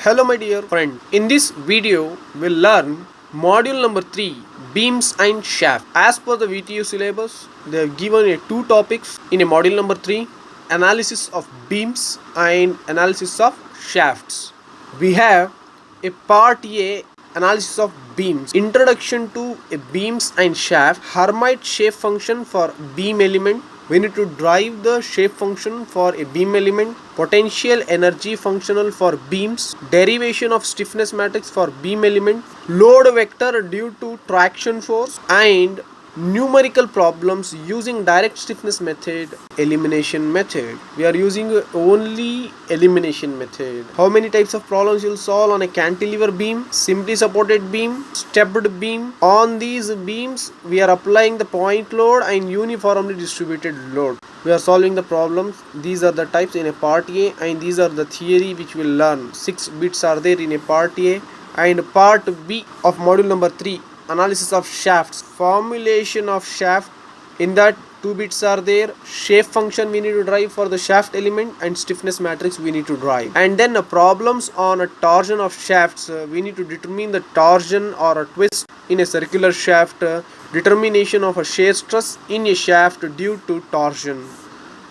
Hello my dear friend. In this video we'll learn module number 3, beams and shaft. As per the VTU syllabus, they have given two topics in a module number 3, analysis of beams and analysis of shafts. We have a part A, analysis of beams, introduction to a beams and shaft, Hermite shape function for beam element. We need to drive the shape function for a beam element, potential energy functional for beams, derivation of stiffness matrix for beam element, load vector due to traction force, and numerical problems using direct stiffness method, elimination method. We are using only elimination method. How many types of problems you'll solve on a cantilever beam, simply supported beam, stepped beam? On these beams we are applying the point load and uniformly distributed load. We are solving the problems. These are the types in a part A, and these are the theory which we'll learn. 6 bits are there in a part A, and part B of module number 3, analysis of shafts, formulation of shaft. In that 2 bits are there, shape function we need to drive for the shaft element, and stiffness matrix we need to drive. And then problems on a torsion of shafts, we need to determine the torsion or a twist in a circular shaft, determination of a shear stress in a shaft due to torsion.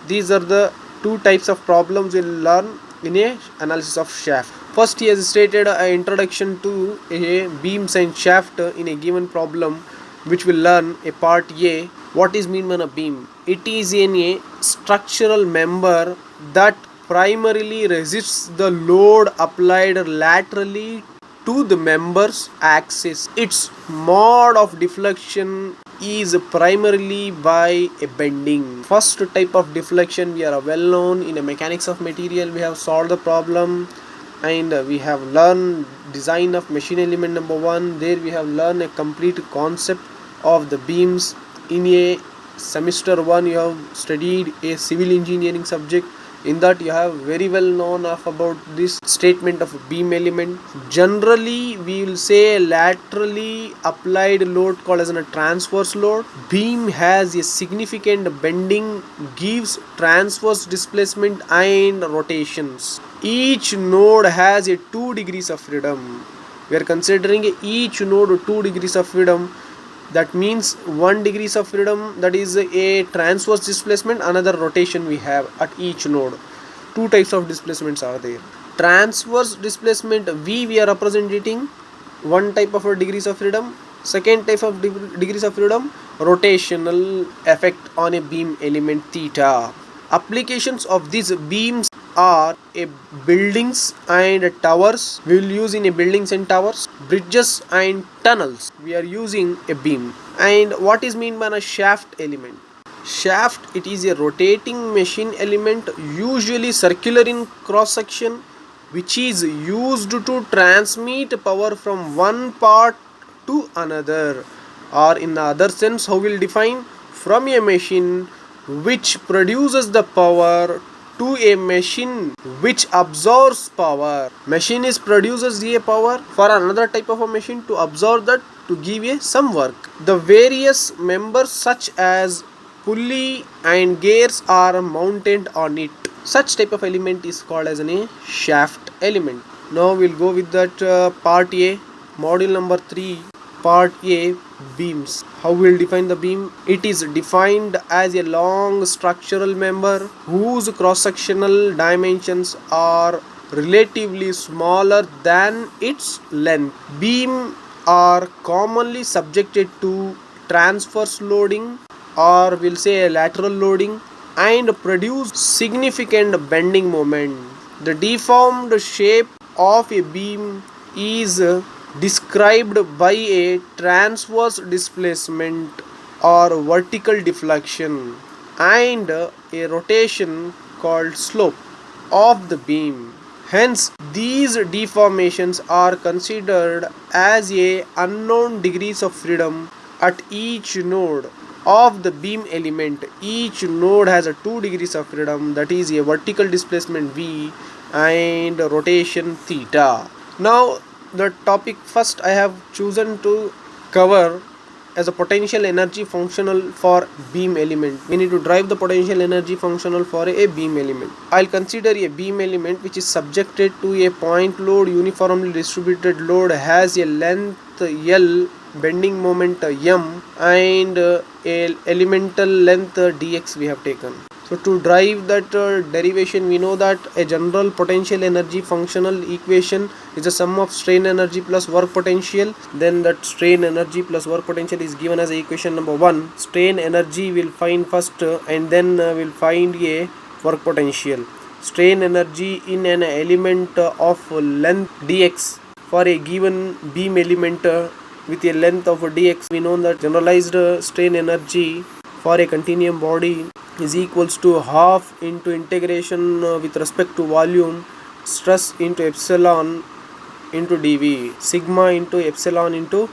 These are the 2 types of problems we'll learn in a analysis of shaft. First, he has stated an introduction to a beams and shaft in a given problem, which will learn a part A. What is mean by a beam? It is a structural member that primarily resists the load applied laterally to the member's axis. Its mode of deflection is primarily by a bending. First type of deflection we are well known in a mechanics of material. We have solved the problem and we have learned design of machine element number 1. There we have learned a complete concept of the beams. In a semester 1 you have studied a civil engineering subject. In that you have very well known of about this statement of a beam element. Generally we will say laterally applied load called as a transverse load. Beam has a significant bending, gives transverse displacement and rotations. Each node has a 2 degrees of freedom. We are considering each node 2 degrees of freedom. That means 1 degrees of freedom, that is a transverse displacement, another rotation we have at each node. 2 types of displacements are there. Transverse displacement V we are representing 1 type of degrees of freedom. Second type of degrees of freedom, rotational effect on a beam element theta. Applications of these beams are a buildings and towers. We will use in a buildings and towers, bridges and tunnels. We are using a beam. And what is mean by a shaft element? Shaft, it is a rotating machine element, usually circular in cross section, which is used to transmit power from one part to another, or in the other sense how we'll define, from a machine which produces the power to a machine which absorbs power. Machine is produces a power for another type of a machine to absorb that to give a some work. The various members such as pulley and gears are mounted on it. Such type of element is called as a shaft element. Now we'll go with that part A, module number 3, part A, beams. How we'll define the beam? It is defined as a long structural member whose cross-sectional dimensions are relatively smaller than its length. Beam are commonly subjected to transverse loading, or we'll say a lateral loading, and produce significant bending moment. The deformed shape of a beam is described by a transverse displacement or vertical deflection and a rotation called slope of the beam. Hence, these deformations are considered as a unknown degrees of freedom at each node of the beam element. Each node has a 2 degrees of freedom, that is a vertical displacement V and rotation theta. Now the topic first I have chosen to cover as a potential energy functional for beam element. We need to drive the potential energy functional for a beam element. I'll consider a beam element which is subjected to a point load, uniformly distributed load, has a length L, bending moment M, and a elemental length dx we have taken. So to drive that derivation, we know that a general potential energy functional equation is the sum of strain energy plus work potential. Then that strain energy plus work potential is given as equation number 1. Strain energy will find first and then we'll find a work potential. Strain energy in an element of length dx for a given beam element with a length of dx. We know that generalized strain energy for a continuum body is equals to half into integration with respect to volume stress into epsilon into dV, sigma into epsilon into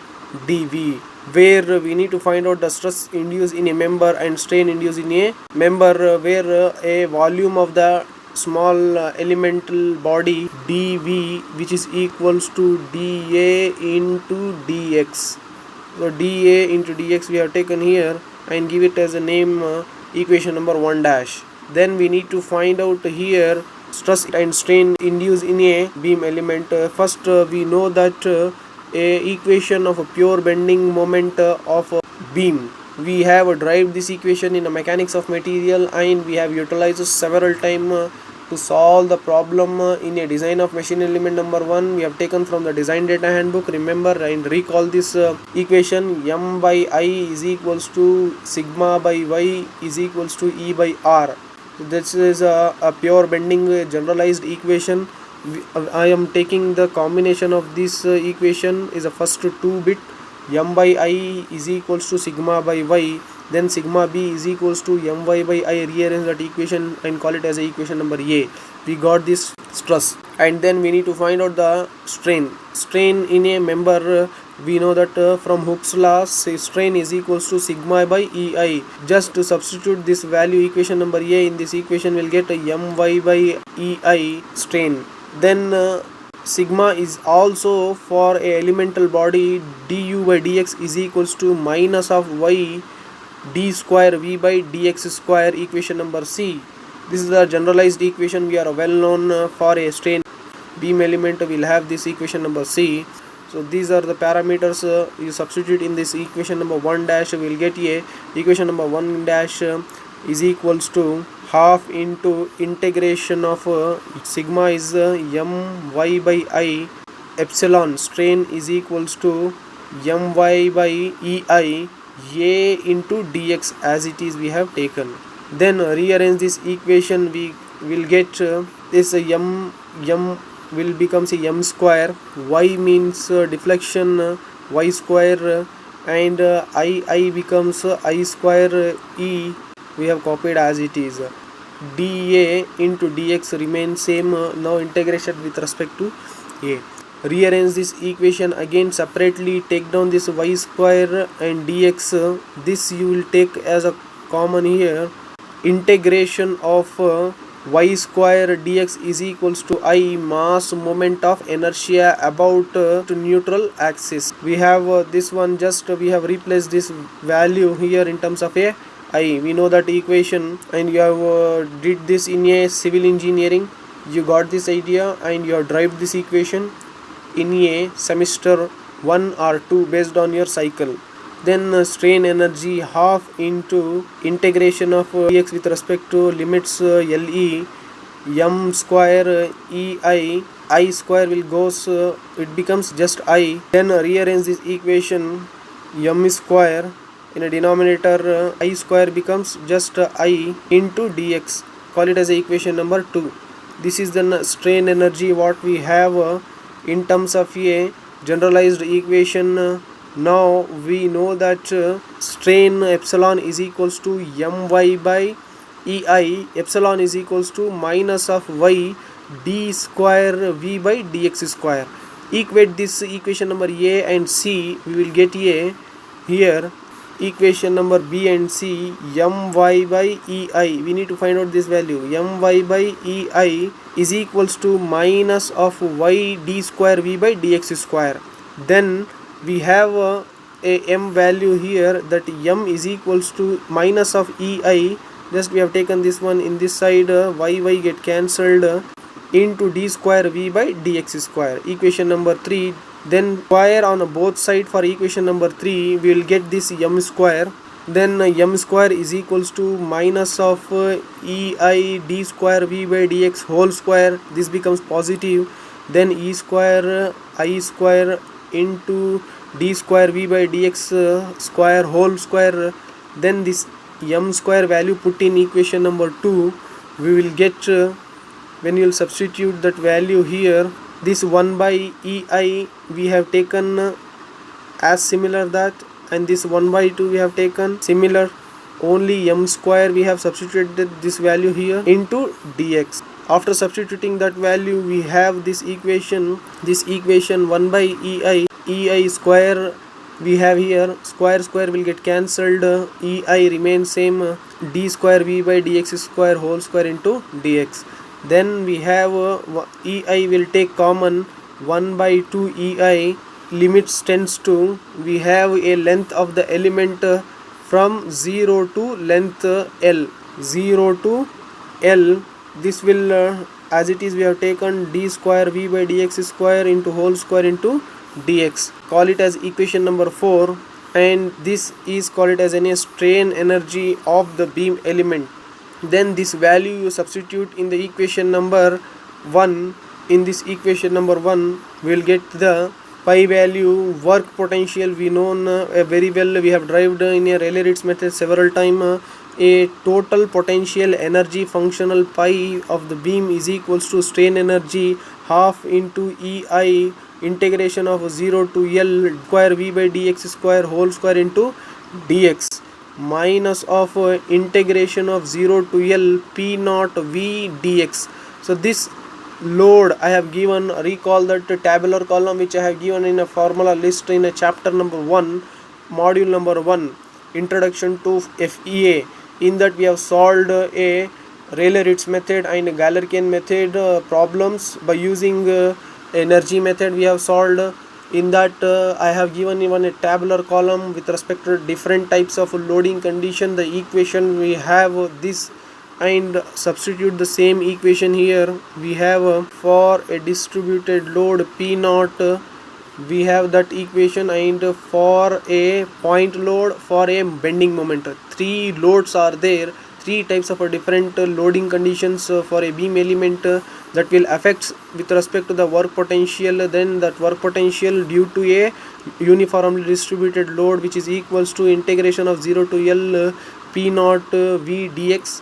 dV, where we need to find out the stress induced in a member and strain induced in a member, where a volume of the small elemental body dV, which is equals to dA into dx. So dA into dx we have taken here and give it as a name equation number 1 dash. Then we need to find out here stress and strain induced in a beam element. First we know that a equation of a pure bending moment of a beam. We have derived this equation in a mechanics of material and we have utilized several times to solve the problem in a design of machine element number 1. We have taken from the design data handbook. Remember and recall this equation. M by I is equals to sigma by y is equals to E by R. This is a pure bending generalized equation. I am taking the combination of this equation is a first 2 bit. M by I is equals to sigma by y, then sigma b is equals to my by I. Rearrange that equation and call it as a equation number A. We got this stress and then we need to find out the strain in a member. We know that from Hooke's law, strain is equals to sigma by EI. Just to substitute this value equation number A in this equation, we'll get my by EI strain. Then sigma is also for a elemental body du by dx is equals to minus of y d square v by dx square, equation number C. This is the generalized equation. We are well known for a strain beam element. Will have this equation number C. So these are the parameters you substitute in this equation number 1 dash. We will get a equation number 1 dash is equals to half into integration of sigma is my by I, epsilon strain is equals to my by EI A into dx as it is we have taken. Then rearrange this equation. We will get this m will becomes a m square, y means deflection y square, and I becomes I square E. We have copied as it is. dA into dx remains same. Now integration with respect to A. Rearrange this equation again separately. Take down this y square and dx. This you will take as a common here. Integration of y square dx is equals to I mass moment of inertia about to neutral axis. We have this one, just we have replaced this value here in terms of a I. We know that equation and you have did this in a civil engineering. You got this idea and you have derived this equation in a semester 1 or 2 based on your cycle. Then strain energy half into integration of dx with respect to limits LE m square EI. I square will goes it becomes just I. Then rearrange this equation. M square in a denominator I square becomes just I into dx. Call it as a equation number 2. This is the strain energy what we have in terms of a generalized equation. Now we know that strain epsilon is equals to my by EI. Epsilon is equals to minus of y d square v by dx square. Equate this equation number A and C. We will get a here equation number B and C. My by EI. We need to find out this value. My by EI is equals to minus of y d square v by dx square. Then we have a m value here, that m is equals to minus of ei. Just we have taken this one in this side, y get cancelled, into d square v by dx square, equation number 3. Then square on both side for equation number 3, we will get this m square. Then m square is equals to minus of ei d square v by dx whole square. This becomes positive. Then e square I square into d square v by dx square whole square. Then this m square value put in equation number 2, we will get, when you will substitute that value here, this 1 by ei we have taken as similar that, and this 1 by 2 we have taken similar. Only m square we have substituted this value here into dx. After substituting that value, we have this equation 1 by ei square we have here, square will get cancelled, ei remains same, d square v by dx square whole square into dx. Then we have ei will take common, 1 by 2 ei, limits tends to, we have a length of the element from 0 to length l, 0 to l. This will, as it is, we have taken d square v by dx square into whole square into dx. Call it as equation number 4, and this is call it as any strain energy of the beam element. Then this value you substitute in the equation number 1. In this equation number 1, we will get the pi value, work potential we known very well, we have derived in a Rayleigh-Ritz method several times. A total potential energy functional pi of the beam is equals to strain energy half into ei integration of 0 to l square v by dx square whole square into dx, minus of integration of 0 to l p naught v dx. So this load I have given, recall that tabular column which I have given in a formula list in a chapter number 1, module number 1, introduction to FEA. In that we have solved a Rayleigh-Ritz method and Galerkin method problems by using energy method we have solved. In that I have given even a tabular column with respect to different types of loading condition. The equation we have this, and substitute the same equation here. We have for a distributed load P naught, we have that equation, and for a point load, for a bending moment. 3 loads are there, 3 types of different loading conditions for a beam element that will affect with respect to the work potential. Then that work potential due to a uniformly distributed load which is equals to integration of 0 to L P naught V dx.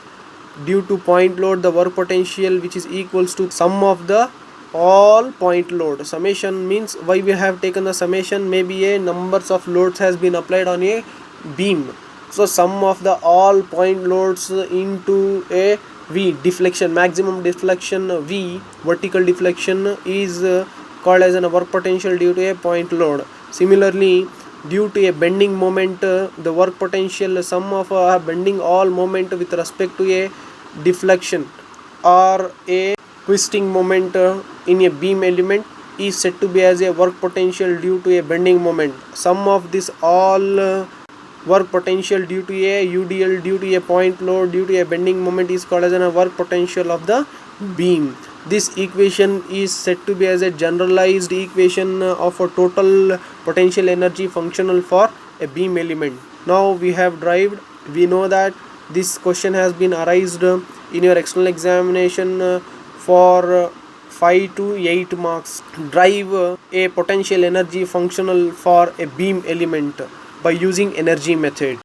Due to point load, the work potential which is equals to sum of the all point load. Summation means why we have taken the summation, maybe a numbers of loads has been applied on a beam. So sum of the all point loads into a V deflection, maximum deflection V, vertical deflection is called as a work potential due to a point load. Similarly, due to a bending moment, the work potential sum of bending all moment with respect to a deflection or a twisting moment in a beam element is said to be as a work potential due to a bending moment. Sum of this all work potential due to a UDL, due to a point load, due to a bending moment is called as a work potential of the beam. This equation is said to be as a generalized equation of a total potential energy functional for a beam element. Now we have derived, we know that this question has been arised in your external examination for 5 to 8 marks. Derive a potential energy functional for a beam element by using energy method.